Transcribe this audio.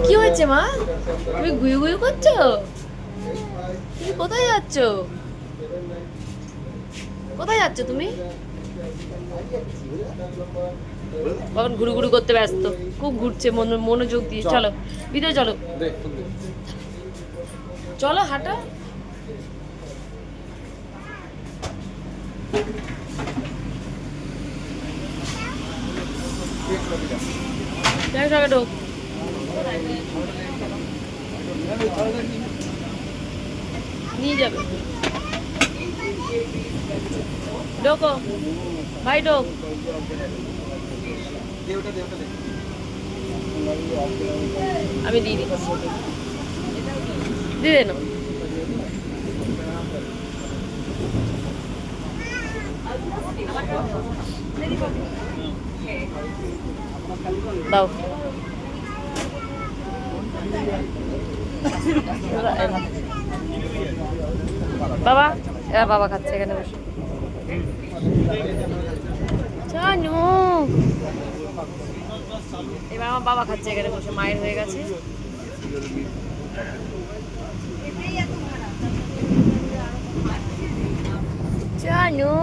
কি হয়েছে মা? তুমি গুয়ু গুয়ু করছো? তুমি কোথায় যাচ্ছ? কোথায় যাচ্ছ তুমি? কখন ঘুরু ঘুরু করতে ব্যস্ত, খুব ঘুরছে মনোযোগ দিয়ে। চলো ভিতরে চলো, চলো হাঁটো। ঢোক। নিয়ে যাবে, ঢোকো ভাই, ঢোক। আমি দিয়ে দিচ্ছি, দিয়ে দেন। দাও। বাবা, এবার বাবা খাচ্ছে এখানে বসে। জানো, এবার আমার বাবা খাচ্ছে এখানে বসে, মায়ের হয়ে গেছে। জানো